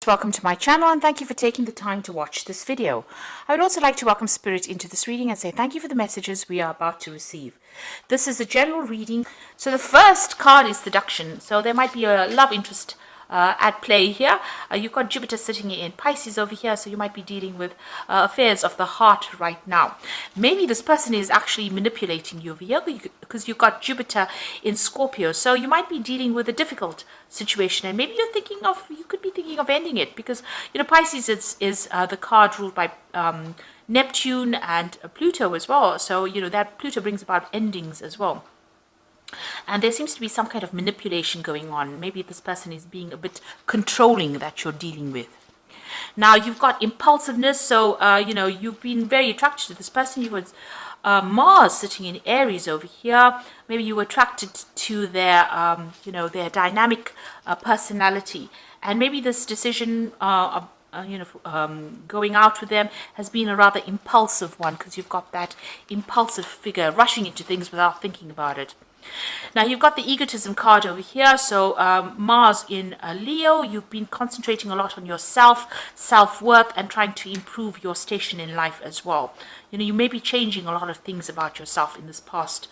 welcome to my channel and thank you for taking the time to watch this video. I would also like to welcome Spirit into this reading and say thank you for the messages we are about to receive. This is a general reading. So the first card is seduction. So there might be a love interest at play here. You've got Jupiter sitting in Pisces over here, so you might be dealing with affairs of the heart right now. Maybe this person is actually manipulating you over here because you've got Jupiter in Scorpio, so you might be dealing with a difficult situation, and maybe you could be thinking of ending it because Pisces is the card ruled by Neptune and Pluto as well. So that Pluto brings about endings as well. And there seems to be some kind of manipulation going on. Maybe this person is being a bit controlling that you're dealing with. Now, you've got impulsiveness. So, you've been very attracted to this person. You was Mars sitting in Aries over here. Maybe you were attracted to their, their dynamic personality. And maybe this decision going out with them has been a rather impulsive one because you've got that impulsive figure rushing into things without thinking about it. Now, you've got the egotism card over here. So Mars in Leo, you've been concentrating a lot on yourself, self-worth, and trying to improve your station in life as well. You may be changing a lot of things about yourself in this past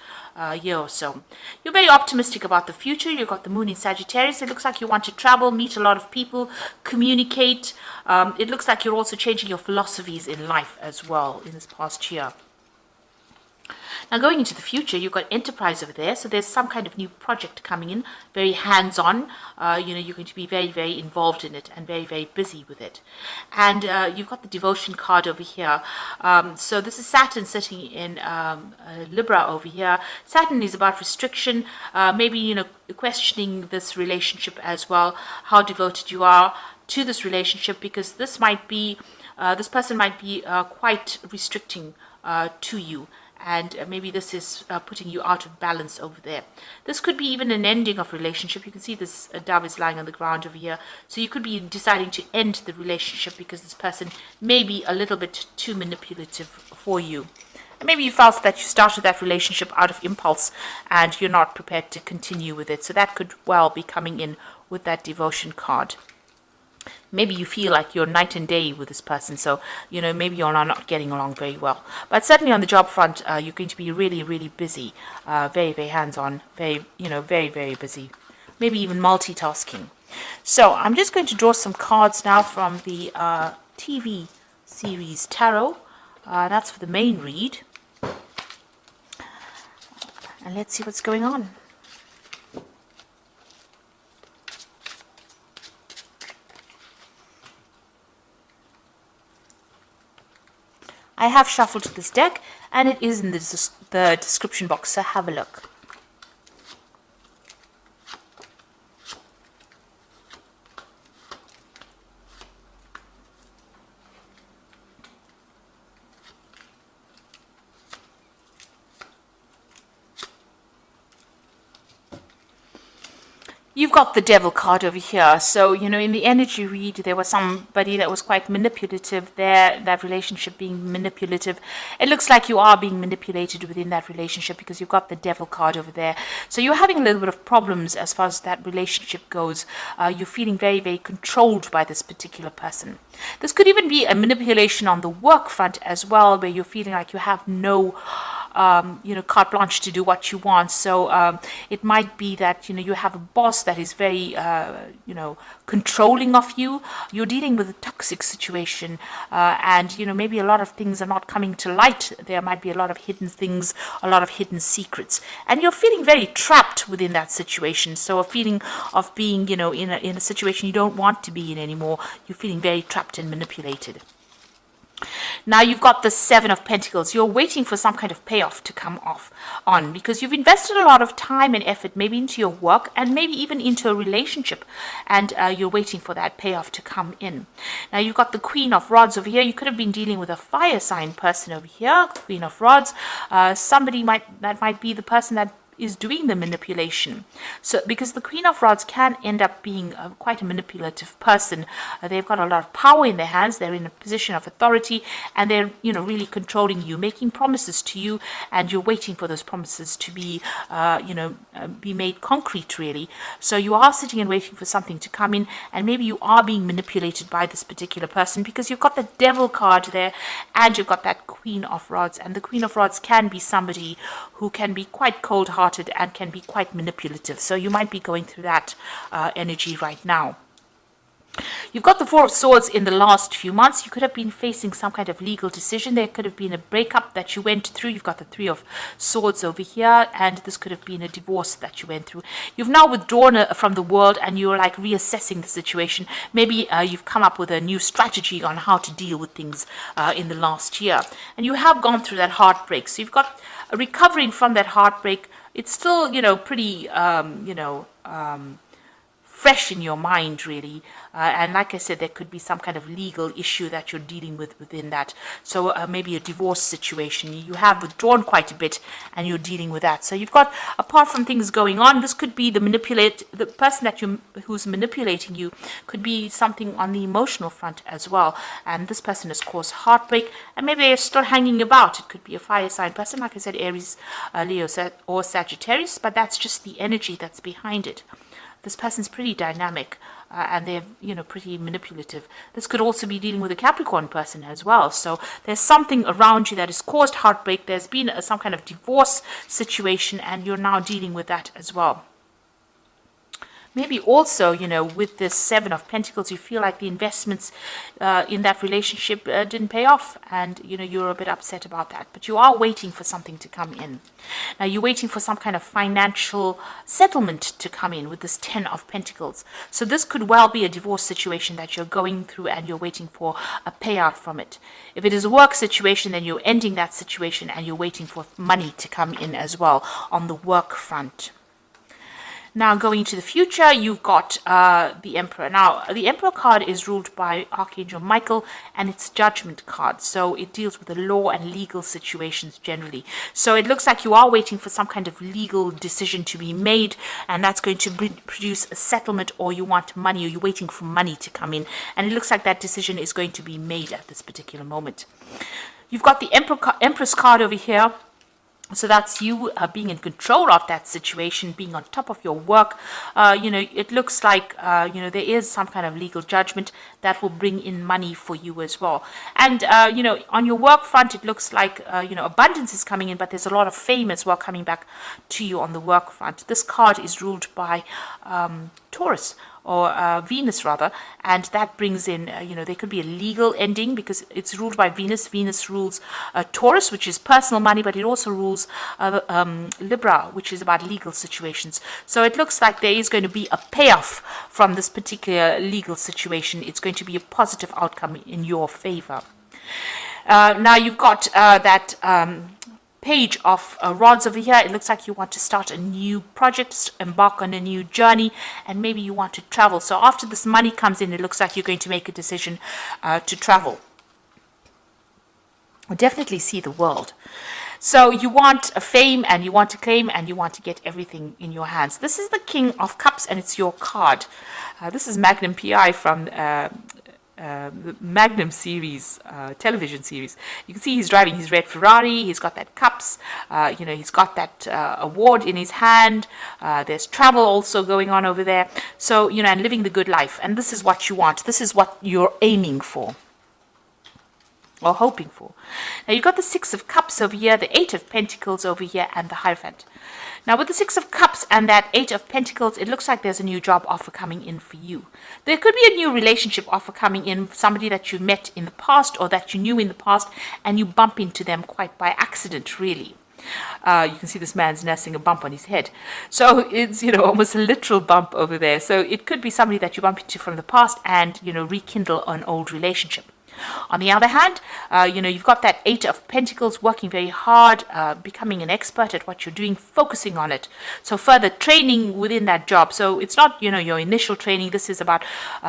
year or so. You're very optimistic about the future. You've got the moon in Sagittarius. It looks like you want to travel, meet a lot of people, communicate. It looks like you're also changing your philosophies in life as well in this past year. Now, going into the future, you've got enterprise over there. So there's some kind of new project coming in, very hands-on. You're going to be very, very involved in it and very, very busy with it. And you've got the devotion card over here. So this is Saturn sitting in Libra over here. Saturn is about restriction, maybe, questioning this relationship as well, how devoted you are to this relationship, because this person might be quite restricting to you. And maybe this is putting you out of balance over there. This could be even an ending of relationship. You can see this dove is lying on the ground over here. So you could be deciding to end the relationship because this person may be a little bit too manipulative for you. And maybe you felt that you started that relationship out of impulse and you're not prepared to continue with it. So that could well be coming in with that devotion card. Maybe you feel like you're night and day with this person, so maybe you're not getting along very well. But certainly on the job front, you're going to be really, really busy, very, very hands-on, very, very, very busy. Maybe even multitasking. So I'm just going to draw some cards now from the TV series Tarot. That's for the main read, and let's see what's going on. I have shuffled this deck, and it is in the description box, so have a look. You've got the Devil card over here. So, in the energy read, there was somebody that was quite manipulative there, that relationship being manipulative. It looks like you are being manipulated within that relationship because you've got the Devil card over there. So you're having a little bit of problems as far as that relationship goes. You're feeling very, very controlled by this particular person. This could even be a manipulation on the work front as well, where you're feeling like you have no carte blanche to do what you want. So it might be that you have a boss that is very controlling of you. You're dealing with a toxic situation, and maybe a lot of things are not coming to light. There might be a lot of hidden things, a lot of hidden secrets, and you're feeling very trapped within that situation. So a feeling of being in a situation you don't want to be in anymore. You're feeling very trapped and manipulated. Now you've got the Seven of Pentacles. You're waiting for some kind of payoff to come on because you've invested a lot of time and effort maybe into your work and maybe even into a relationship, and you're waiting for that payoff to come in. Now you've got the Queen of Rods over here. You could have been dealing with a fire sign person over here, Queen of Rods. Somebody that might be the person that is doing the manipulation. So because the Queen of Rods can end up being quite a manipulative person. They've got a lot of power in their hands. They're in a position of authority, and they're, you know, really controlling you, making promises to you, and you're waiting for those promises to be, be made concrete, really. So you are sitting and waiting for something to come in, and maybe you are being manipulated by this particular person because you've got the Devil card there, and you've got that Queen of Rods, and the Queen of Rods can be somebody who can be quite cold-hearted and can be quite manipulative. So you might be going through that energy right now. You've got the Four of Swords in the last few months. You could have been facing some kind of legal decision. There could have been a breakup that you went through. You've got the Three of Swords over here, and this could have been a divorce that you went through. You've now withdrawn from the world, and you're like reassessing the situation. Maybe you've come up with a new strategy on how to deal with things in the last year. And you have gone through that heartbreak. So you've got recovering from that heartbreak. It's still, pretty, fresh in your mind, really. And like I said, there could be some kind of legal issue that you're dealing with within that. So maybe a divorce situation. You have withdrawn quite a bit, and you're dealing with that. So you've got, apart from things going on, this could be the person who's manipulating you could be something on the emotional front as well. And this person has caused heartbreak, and maybe they're still hanging about. It could be a fire sign person, like I said, Aries, Leo, or Sagittarius, but that's just the energy that's behind it. This person's pretty dynamic, and they're, pretty manipulative. This could also be dealing with a Capricorn person as well. So there's something around you that has caused heartbreak. There's been some kind of divorce situation, and you're now dealing with that as well. Maybe also, with this Seven of Pentacles, you feel like the investments in that relationship didn't pay off, and, you're a bit upset about that. But you are waiting for something to come in. Now, you're waiting for some kind of financial settlement to come in with this Ten of Pentacles. So this could well be a divorce situation that you're going through, and you're waiting for a payout from it. If it is a work situation, then you're ending that situation, and you're waiting for money to come in as well on the work front. Now, going into the future, you've got the Emperor. Now, the Emperor card is ruled by Archangel Michael, and it's Judgment card. So it deals with the law and legal situations generally. So it looks like you are waiting for some kind of legal decision to be made, and that's going to produce a settlement, or you want money, or you're waiting for money to come in. And it looks like that decision is going to be made at this particular moment. You've got the Empress card over here. So that's you being in control of that situation, being on top of your work. It looks like, there is some kind of legal judgment that will bring in money for you as well. And, on your work front, it looks like, abundance is coming in, but there's a lot of fame as well coming back to you on the work front. This card is ruled by Taurus, or Venus rather, and that brings in, there could be a legal ending because it's ruled by Venus. Venus rules Taurus, which is personal money, but it also rules Libra, which is about legal situations. So it looks like there is going to be a payoff from this particular legal situation. It's going to be a positive outcome in your favor. Now you've got that Page of Rods over here. It looks like you want to start a new project, embark on a new journey, and maybe you want to travel. So after this money comes in, it looks like you're going to make a decision to travel. Definitely see the world. So you want a fame, and you want to claim, and you want to get everything in your hands. This is the King of Cups, and it's your card. This is Magnum PI from the Magnum series, television series. You can see he's driving his red Ferrari. He's got that cups. He's got that award in his hand. There's travel also going on over there. So, and living the good life. And this is what you want. This is what you're aiming for, or hoping for. Now you've got the Six of Cups over here, the Eight of Pentacles over here, and the Hierophant. Now with the Six of Cups and that Eight of Pentacles, it looks like there's a new job offer coming in for you. There could be a new relationship offer coming in, somebody that you met in the past or that you knew in the past, and you bump into them quite by accident, really. You can see this man's nursing a bump on his head. So it's, almost a literal bump over there. So it could be somebody that you bump into from the past and, rekindle an old relationship. On the other hand, you've got that Eight of Pentacles, working very hard, becoming an expert at what you're doing, focusing on it. So further training within that job. So it's not, your initial training. This is about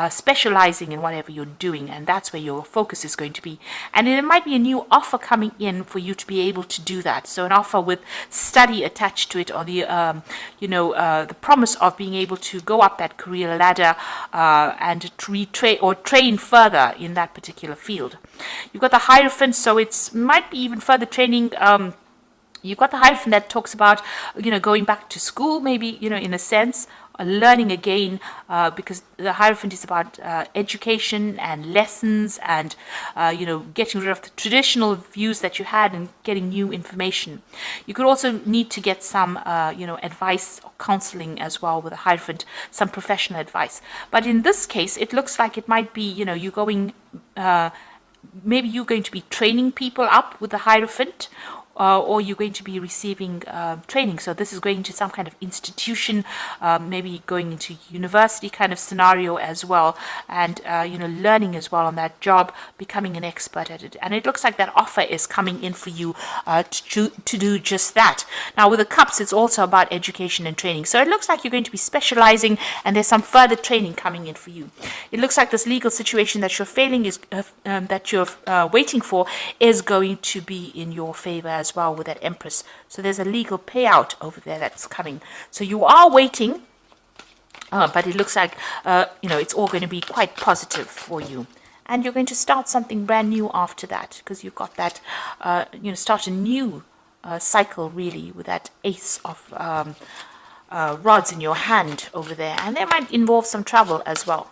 specializing in whatever you're doing, and that's where your focus is going to be. And it might be a new offer coming in for you to be able to do that. So an offer with study attached to it, or the promise of being able to go up that career ladder and train further in that particular field. You've got the Hierophant, so it might be even further training. You've got the Hierophant that talks about, going back to school, maybe, in a sense, learning again, because the Hierophant is about education and lessons and, getting rid of the traditional views that you had and getting new information. You could also need to get some, advice or counseling as well with the Hierophant, some professional advice. But in this case, it looks like it might be, you going, maybe you're going to be training people up with the Hierophant, or you're going to be receiving training. So this is going to some kind of institution, maybe going into university kind of scenario as well, and learning as well on that job, becoming an expert at it. And it looks like that offer is coming in for you to do just that. Now with the Cups, it's also about education and training. So it looks like you're going to be specializing, and there's some further training coming in for you. It looks like this legal situation that you're waiting for is going to be in your favor as well with that Empress. So there's a legal payout over there that's coming. So you are waiting, but it looks like it's all going to be quite positive for you. And you're going to start something brand new after that, because you've got that, start a new cycle really with that Ace of rods in your hand over there. And that might involve some travel as well.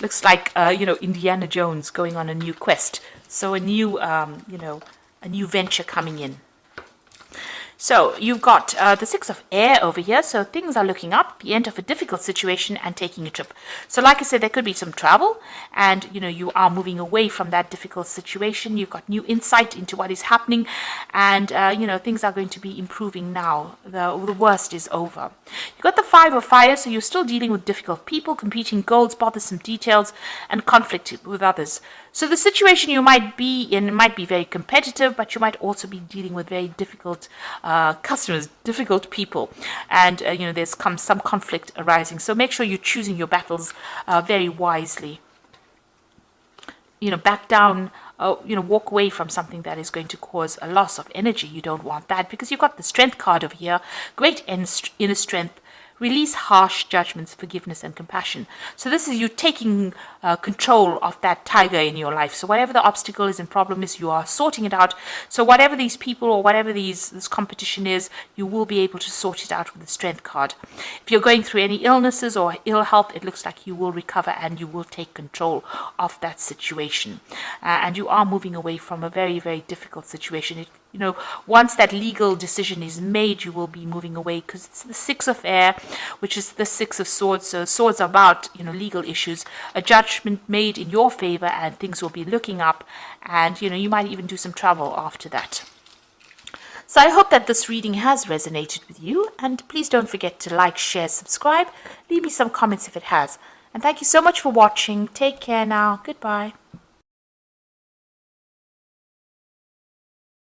Looks like, Indiana Jones going on a new quest. So a new, a new venture coming in. So you've got the Six of Air over here. So things are looking up, the end of a difficult situation and taking a trip. So like I said, there could be some travel, and you are moving away from that difficult situation. You've got new insight into what is happening, and things are going to be improving now. The worst is over. You've got the Five of Fire, so you're still dealing with difficult people, competing goals, bothersome details, and conflict with others. So the situation you might be in might be very competitive, but you might also be dealing with very difficult customers, difficult people, and there's some conflict arising. So make sure you're choosing your battles very wisely. Back down, walk away from something that is going to cause a loss of energy. You don't want that, because you've got the Strength card over here, great inner strength. Release harsh judgments, forgiveness, and compassion. So this is you taking control of that tiger in your life. So whatever the obstacle is and problem is, you are sorting it out. So whatever these people or whatever this competition is, you will be able to sort it out with the Strength card. If you're going through any illnesses or ill health, it looks like you will recover and you will take control of that situation. And you are moving away from a very, very difficult situation. Once that legal decision is made, you will be moving away, because it's the Six of Air, which is the Six of Swords. So swords are about, legal issues, a judgment made in your favor, and things will be looking up, and, you might even do some travel after that. So I hope that this reading has resonated with you, and please don't forget to like, share, subscribe, leave me some comments if it has. And thank you so much for watching. Take care now. Goodbye.